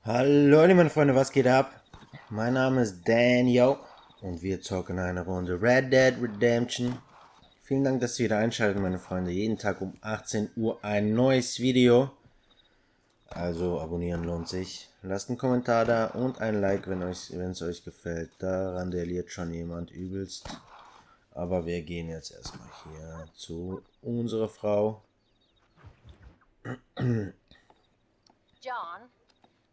Hallo meine Freunde, was geht ab? Mein Name ist Danyo und wir zocken eine Runde Red Dead Redemption. Vielen Dank, dass ihr wieder einschaltet, meine Freunde. Jeden Tag um 18 Uhr ein neues Video. Also abonnieren lohnt sich. Lasst einen Kommentar da und ein Like, wenn es euch gefällt. Da randaliert schon jemand übelst. Aber wir gehen jetzt erstmal hier zu unserer Frau. John,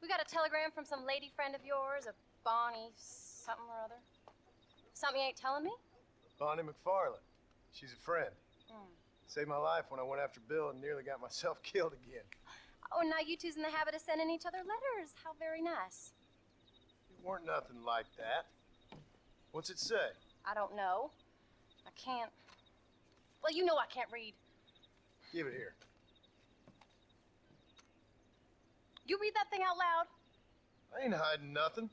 we got a telegram from some lady friend of yours, a Bonnie something or other. Something you ain't telling me? Bonnie McFarland. She's a friend. Saved my life when I went after Bill and nearly got myself killed again. Oh, now you two's in the habit of sending each other letters. How very nice. It weren't nothing like that. What's it say? I don't know. I can't. Well, you know I can't read. Give it here. You read that thing out loud? I ain't hiding nothing.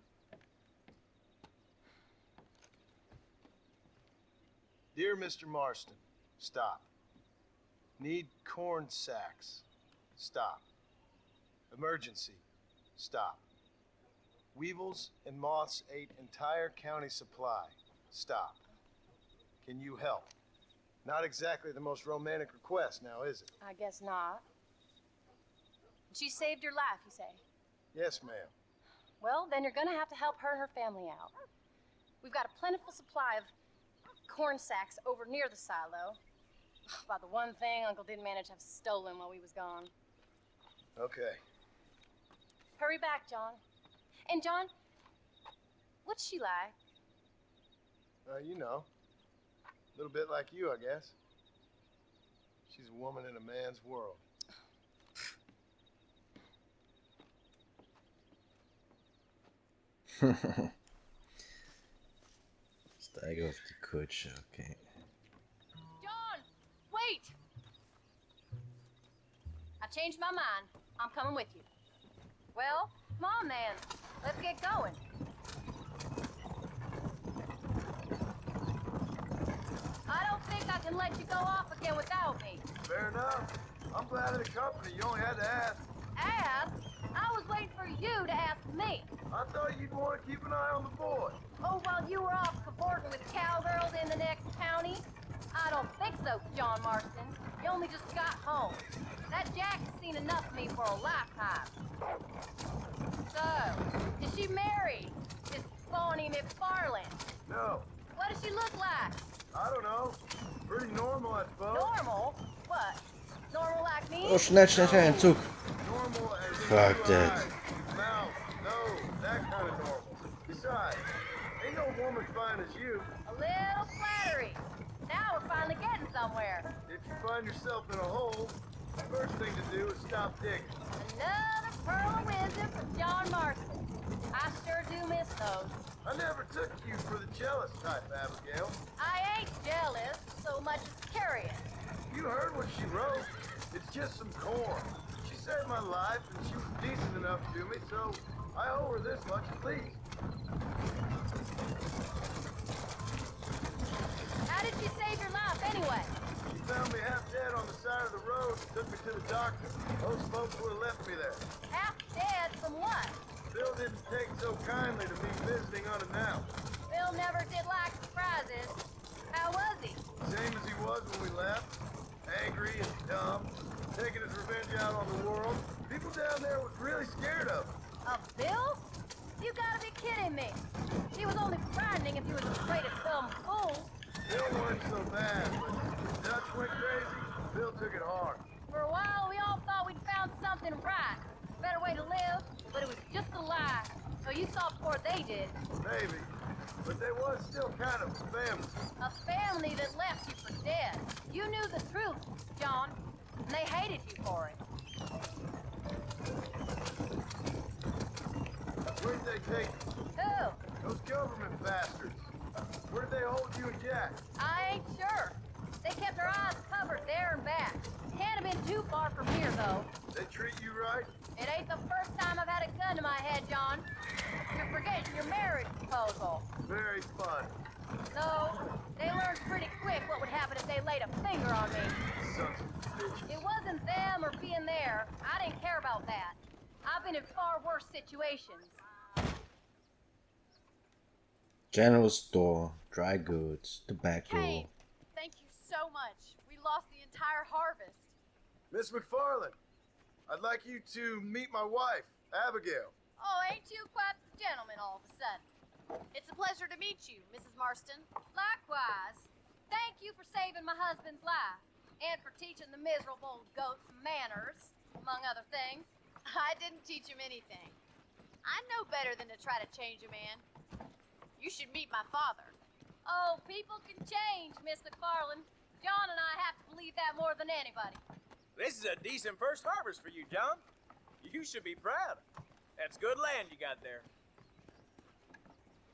Dear Mr. Marston, stop. Need corn sacks. Stop. Emergency. Stop. Weevils and moths ate entire county supply. Stop. Can you help? Not exactly the most romantic request now, is it? I guess not. She saved your life, you say? Yes, ma'am. Well, then you're gonna have to help her and her family out. We've got a plentiful supply of corn sacks over near the silo. About the one thing Uncle didn't manage to have stolen while we was gone. Okay. Hurry back, John. And John, what's she like? You know. A little bit like you, I guess. She's a woman in a man's world. Steige auf die Kutsche, okay. John, wait! I changed my mind. I'm coming with you. Well, come on then. Let's get going. I don't think I can let you go off again without me. Fair enough. I'm glad of the company. You only had to ask. Ask? I was waiting for you to ask me. I thought you'd want to keep an eye on the boy. Oh, while you were off cavorting with cowgirls in the next county? I don't think so, John Marston. You only just got home. That Jack has seen enough of me for a lifetime. So, is she married? This Bonnie McFarland? No, What does she look like? I don't know. Pretty normal, I suppose. Normal? What? Normal like me? Oh, schnell, schnell, schnell, ein Zug. Normal as in Fuck blue that. eyes, mouth, nose, that kind of normal. Besides, ain't no woman fine as you. A little flattery. Now we're finally getting somewhere. If you find yourself in a hole, the first thing to do is stop digging. Another pearl of wisdom from John Marston. I sure do miss those. I never took you for the jealous type, Abigail. I ain't jealous so much as curious. You heard what she wrote. It's just some corn. She saved my life, and she was decent enough to me, so I owe her this much at least. How did she save your life anyway? She found me half dead on the side of the road and took me to the doctor. Those folks would have left me there. Half dead from what? Bill didn't take so kindly to me visiting unannounced. Bill never did like surprises. How was he? Same as he was when we left. Angry and dumb. Taking his revenge out on the world. People down there was really scared of him. Of Bill? You gotta be kidding me. He was only frightening if he was afraid of some fool. Bill weren't so bad, but when Dutch went crazy, Bill took it hard. For a while, we all thought we'd found something right. A better way to live, but it was just a lie. So you saw before they did. Maybe. But they was still kind of family. A family that left you for dead. You knew the truth, John, and they hated you for it. Where'd they take you? Who? Those government bastards. Where'd they hold you and Jack? I ain't sure. They kept their eyes covered there and back. Can't have been too far from here, though. They treat you right? It ain't the first time I've had a gun to my head, John. You're forgetting your marriage proposal. Very fun. So, they learned pretty quick what would happen if they laid a finger on me. Sons of bitches. It wasn't them or being there. I didn't care about that. I've been in far worse situations. General store, dry goods, tobacco. Kane, thank you so much. We lost the entire harvest. Miss McFarland, I'd like you to meet my wife, Abigail. Oh, ain't you quite the gentleman all of a sudden? It's a pleasure to meet you, Mrs. Marston. Likewise. Thank you for saving my husband's life and for teaching the miserable old goat some manners, among other things. I didn't teach him anything. I know better than to try to change a man. You should meet my father. Oh, people can change, Miss McFarland. John and I have to believe that more than anybody. This is a decent first harvest for you, John. You should be proud. That's good land you got there.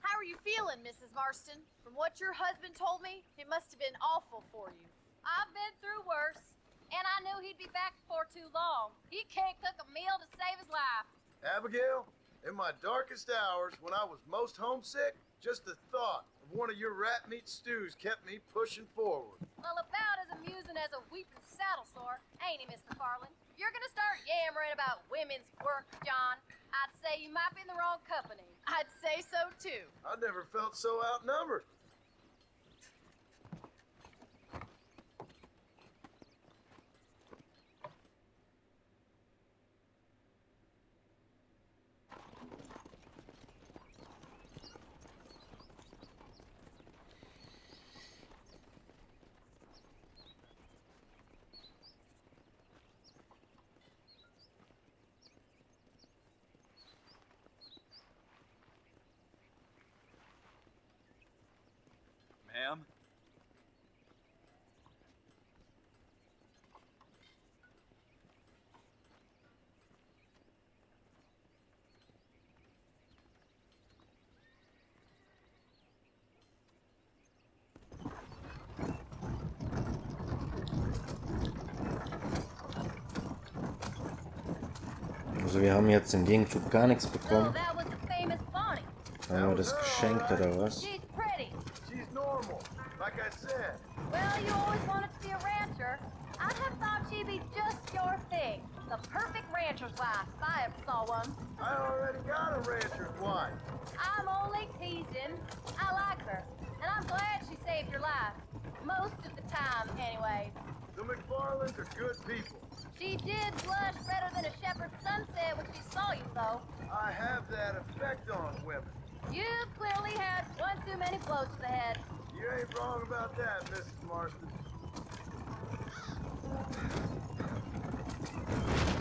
How are you feeling, Mrs. Marston? From what your husband told me, it must have been awful for you. I've been through worse, and I knew he'd be back before too long. He can't cook a meal to save his life. Abigail, in my darkest hours when I was most homesick, just the thought of one of your rat meat stews kept me pushing forward. Well, about as amusing as a weeping saddle sore, ain't he, Miss McFarland? If you're gonna start yammering about women's work, John, I'd say you might be in the wrong company. I'd say so, too. I never felt so outnumbered. Ma'am? Also wir haben jetzt im Gegenzug gar nichts So bekommen. that was the famous Bonnie. Haben wir das geschenkt oder was? She's pretty. She's normal, like I said. Well, you always wanted to be a rancher. I'd have thought she'd be just your thing. The perfect rancher's wife, if I ever saw one. I already got a rancher's wife. I'm only teasing. I like her, and I'm glad she saved your life. Most of the time, anyway. The McFarlands are good people. She did blush better than a shepherd's sunset when she saw you, though. I have that effect on women. You clearly had one too many blows to the head. You ain't wrong about that, Mrs. Marston.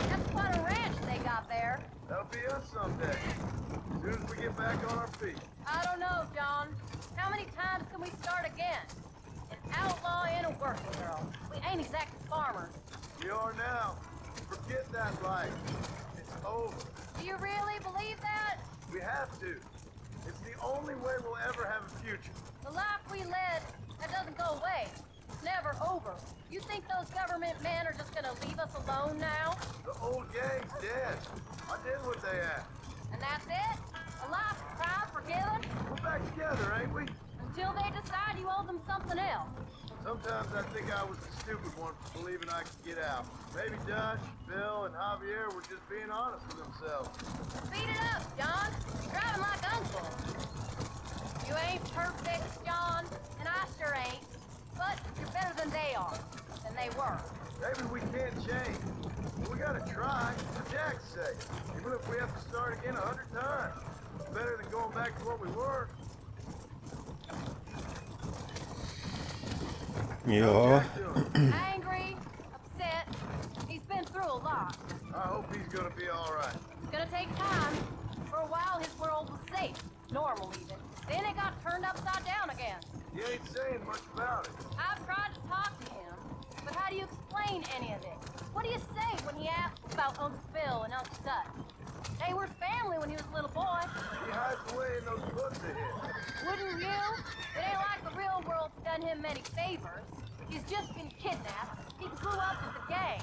That's quite a ranch they got there. That'll be us someday. As soon as we get back on our feet. I don't know, John. How many times can we start again? An outlaw and a working girl. We ain't exactly farmers. We are now. Forget that life. It's over. Do you really believe that? We have to. It's the only way we'll ever have a future. The life we led, that doesn't go away. It's never over. You think those government men are just gonna leave us alone now? The old gang's dead. I did what they asked. And that's it? A life of crime forgiven? We're back together, ain't we? Until they decide you owe them something else. Sometimes I think I was the stupid one for believing I could get out. Maybe Dutch, Bill, and Javier were just being honest with themselves. Speed it up, John. You're driving like Uncle. You ain't perfect, John, and I sure ain't. But you're better than they are, than they were. Maybe we can't change. But we gotta try, for Jack's sake. Even if we have to start again 100 times. It's better than going back to what we were. Ja. Angry, upset. He's been through a lot. I hope he's gonna be alright. It's gonna take time. For a while, his world was safe. Normal, even. Then it got turned upside down again. He ain't saying much about it. I've tried to talk to him, but how do you explain any of it? What do you say when he asks about Uncle Phil and Uncle Dutch? They were family when he was a little boy. He hides away in those books of his. Wouldn't you? It ain't like the real world's done him many favors. He's just been kidnapped. He grew up with the gang.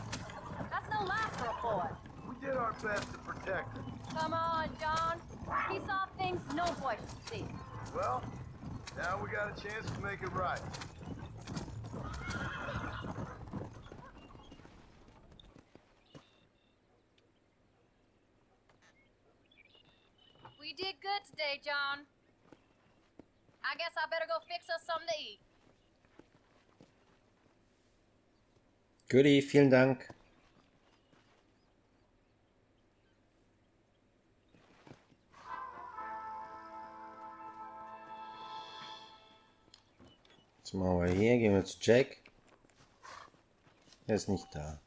That's no life for a boy. We did our best to protect him. Come on, John. He saw things no boy should see. Well, now we got a chance to make it right. you did good today, John. I guess I better go fix us something to eat. Goodie, vielen Dank. Jetzt machen wir hier, gehen wir zu Jack. Er ist nicht da.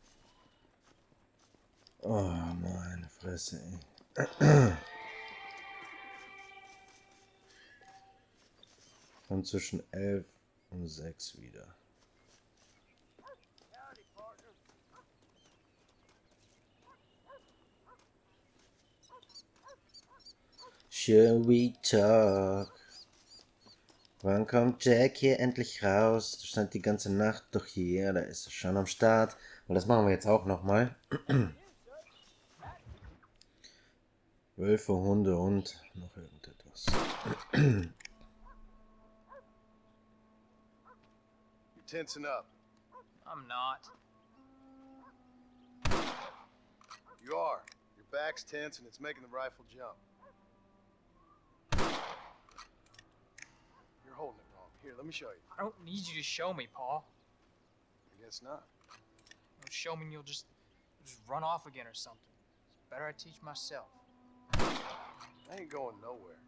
Oh, meine Fresse, ey. Dann zwischen 11 und 6 wieder. Shall we talk? Wann kommt Jack hier endlich raus? Der stand die ganze Nacht doch hier. Da ist er schon am Start. Und das machen wir jetzt auch nochmal. Wölfe, Hunde und noch irgendetwas. You're tensing up. I'm not. You are. Your back's tense and it's making the rifle jump. You're holding it wrong. Here, let me show you. I don't need you to show me, Paul. I guess not. Don't show me and you'll just run off again or something. It's better I teach myself. I ain't going nowhere.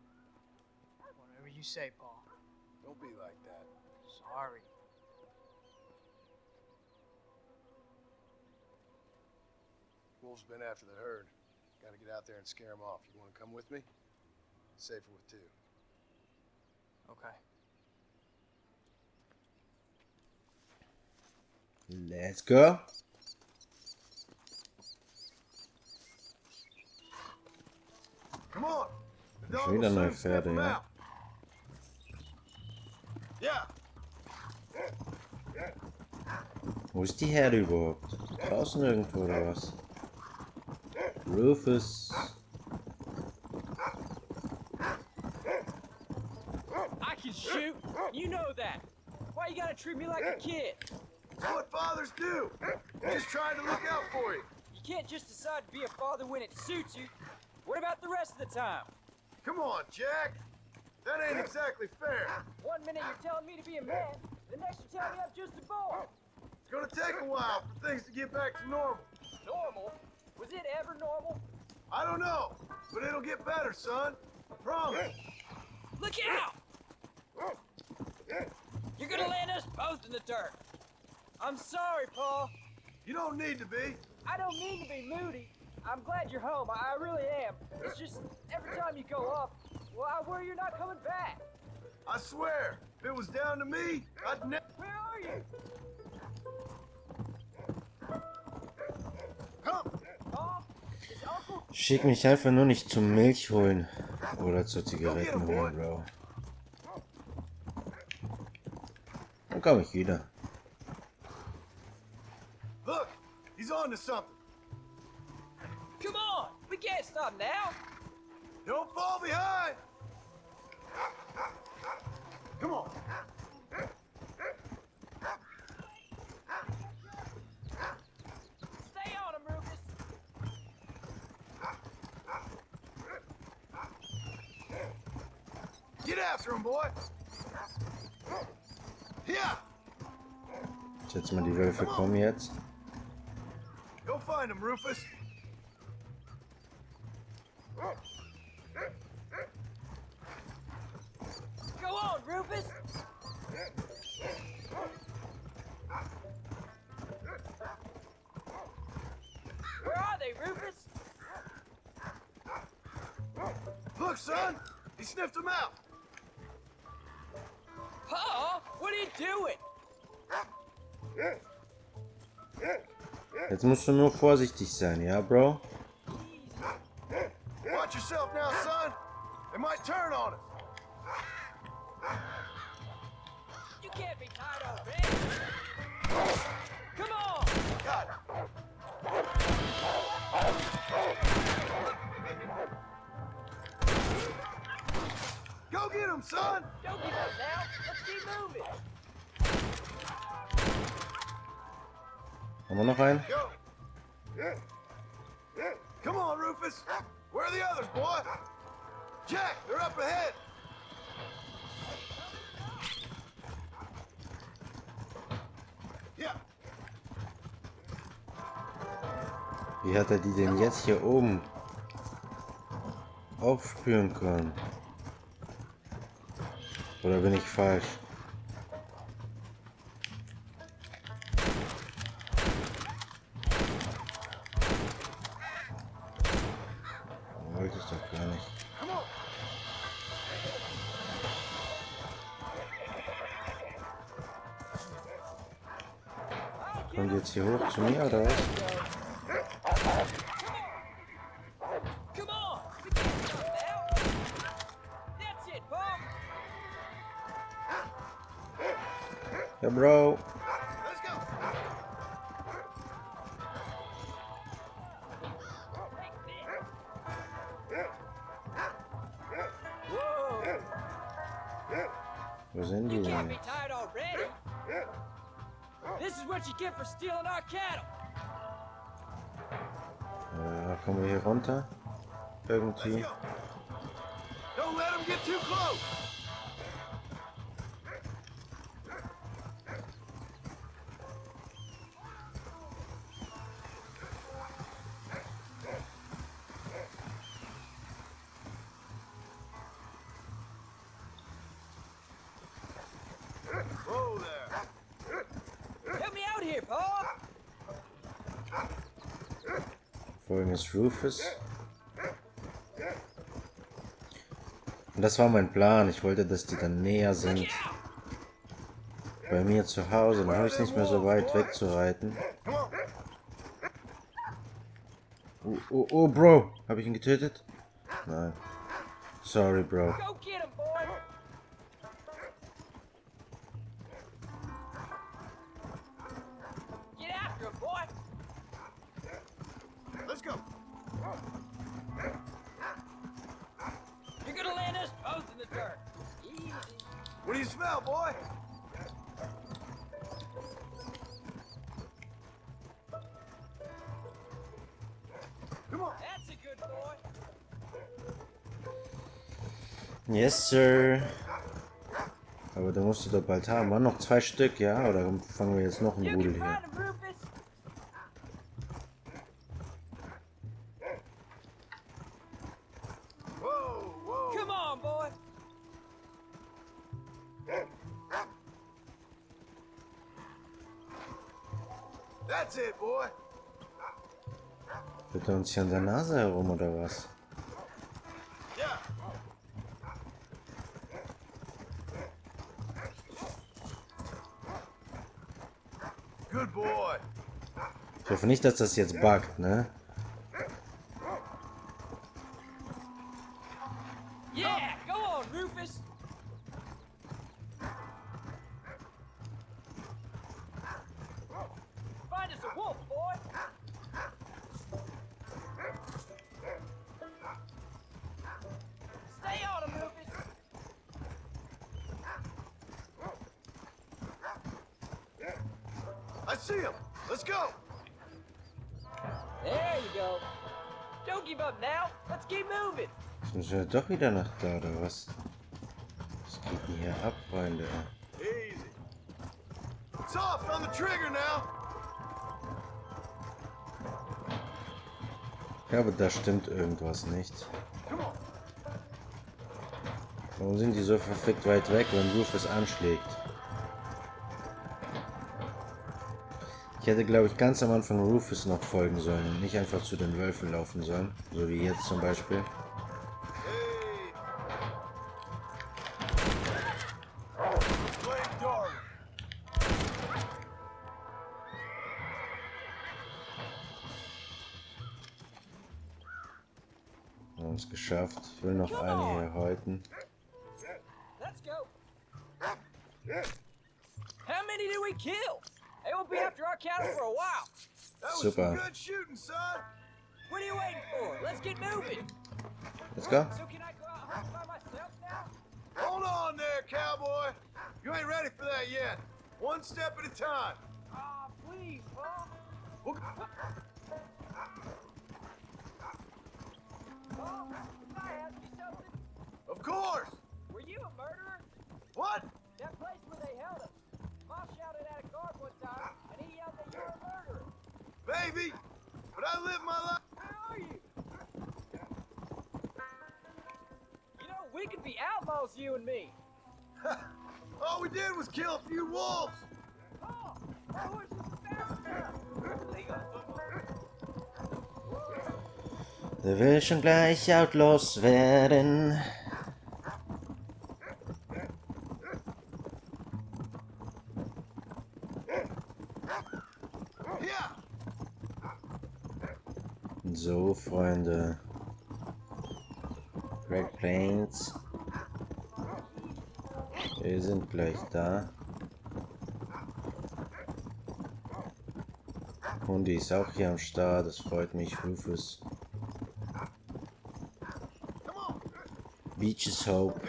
Whatever you say, Paul. Don't be like that. Sorry. Wolf's been after the herd. Gotta get out there and scare him off. You wanna come with me? Safer with two. Okay. Let's go. Come on! The dog Schon wieder will neue soon sniff Pferde, him ja. out. Yeah. Wo ist die Herde überhaupt? Draußen irgendwo oder was? Rufus. I can shoot. You know that. Why you gotta treat me like a kid? It's what fathers do. Just trying to look out for you. You can't just decide to be a father when it suits you. What about the rest of the time? Come on, Jack. That ain't exactly fair. 1 minute you're telling me to be a man, the next you tell me I'm just a boy. It's gonna take a while for things to get back to normal. Normal? Was it ever normal? I don't know, but it'll get better, son. I promise. Look out! You're gonna land us both in the dirt. I'm sorry, Paul. You don't need to be. I don't mean to be moody. I'm glad you're home. I really am. It's just every time you go off, well, I worry you're not coming back. I swear, if it was down to me, I'd never. Where are you? Come! Paul? Is Uncle... Schick mich einfach nur nicht zum Milch holen. Oder zur Zigaretten holen, Bro. Dann komme ich wieder. Look, he's on to something. Come on! We can't stop now! Don't fall behind! Come on. Stay on him, Rufus! Get after him, boy. Yeah. Ich schätze mal, die Wölfe kommen jetzt. Go find him, Rufus. Go on, Rufus! Where are they, Rufus? Look, son, he sniffed him out. Pa, what are you doing? Jetzt musst du nur vorsichtig sein, ja, Bro? Watch yourself now, son. They might turn on us. You can't be tied up, man. Come on! Got it. Go get him, son. Don't give up now. Let's keep moving. Haben wir noch einen? Go. Come on, Rufus. Where are the others, boy? Jack, they're up ahead. Yeah. Wie hat er die denn jetzt hier oben aufspüren können? Oder bin ich falsch? Wollte ich doch gar nicht. Kommt die jetzt hier hoch zu mir oder was? Come on! We can jump now! That's it, Bob! Ja, Bro. Let's go. Whoa! Wo sind die You denn can't be jetzt? tired already! This is what you get for stealing our cattle! Kommen wir hier runter? Irgendwie. Let's go. Don't let them get too close. Whoa there. Help me out here, Paul! Folgen ist Rufus. Und das war mein Plan. Ich wollte, dass die dann näher sind. Bei mir zu Hause. Dann habe ich es nicht mehr so weit wegzureiten. Come on. Oh, Bro. Habe ich ihn getötet? Nein. Sorry, Bro. Go get him, boy! Get after him, boy! Let's go. You're gonna land us both in the dirt. Easy. What do you smell, boy? Come on. That's a good boy. Yes, Sir. Aber da musst du doch bald haben. Waren noch 2 Stück, ja? Oder fangen wir jetzt noch einen You Rudel can hier? find him, Rufus. Whoa, whoa. Come on, boy. That's it, boy. Führt er uns hier an der Nase herum oder was? Yeah. Good boy. Ich hoffe nicht, dass das jetzt buggt, ne? Yeah, go on, Rufus. Find us a wolf, boy. Stay on him, Rufus. I see him. Let's go. There you go. Don't give up now. Let's keep moving. Jetzt müssen wir doch wieder nach da, oder was? Was geht denn hier ab, Freunde? Easy. Soft on the trigger now. Ja, aber da stimmt irgendwas nicht. Come on. Warum sind die so verfickt weit weg, wenn Rufus anschlägt? Ich hätte, glaube ich, ganz am Anfang Rufus noch folgen sollen und nicht einfach zu den Wölfen laufen sollen. So wie jetzt zum Beispiel. Hey. Blade darling. Wir haben es geschafft. Ich will noch eine hier häuten. Let's go. How many did we kill? They won't be after our cattle for a while. That was Super. some good shooting, son. What are you waiting for? Let's get moving. Let's go. So can I go out hunting by myself now? Hold on there, cowboy. You ain't ready for that yet. One step at a time. Ah, please, Paul. We'll- Paul, can I ask you something? maybe, but I live my life. Where are you? You know, we could be outlaws, you and me. All we did was kill a few wolves. Oh, our horse is faster. Der will schon gleich Outlaws werden. Yeah. So, Freunde. Great Plains. Wir sind gleich da. Hundi ist auch hier am Start, das freut mich. Rufus. Beaches Hope.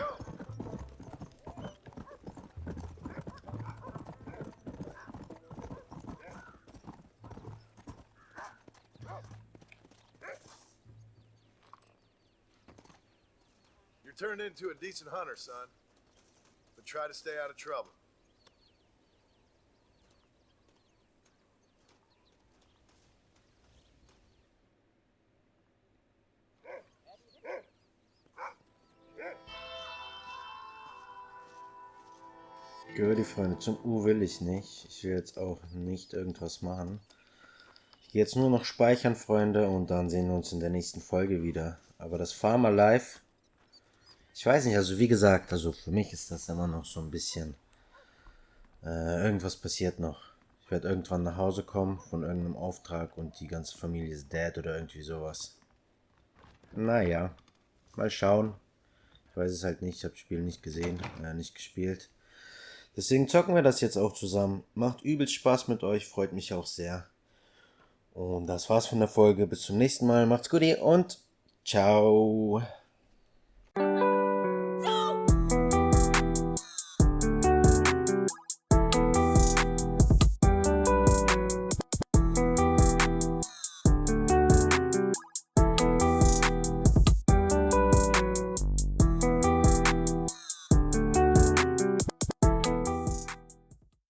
You're turned into a decent hunter, son. But try to stay out of trouble. Gehör die Freunde, zum U will ich nicht. Ich will jetzt auch nicht irgendwas machen. Ich gehe jetzt nur noch speichern, Freunde, und dann sehen wir uns in der nächsten Folge wieder. Aber das Farmer Life, ich weiß nicht, also wie gesagt, also für mich ist das immer noch so ein bisschen, irgendwas passiert noch. Ich werde irgendwann nach Hause kommen von irgendeinem Auftrag und die ganze Familie ist dead oder irgendwie sowas. Naja, mal schauen. Ich weiß es halt nicht, ich habe das Spiel nicht gesehen, nicht gespielt. Deswegen zocken wir das jetzt auch zusammen. Macht übelst Spaß mit euch, freut mich auch sehr. Und das war's von der Folge. Bis zum nächsten Mal. Macht's gut und ciao.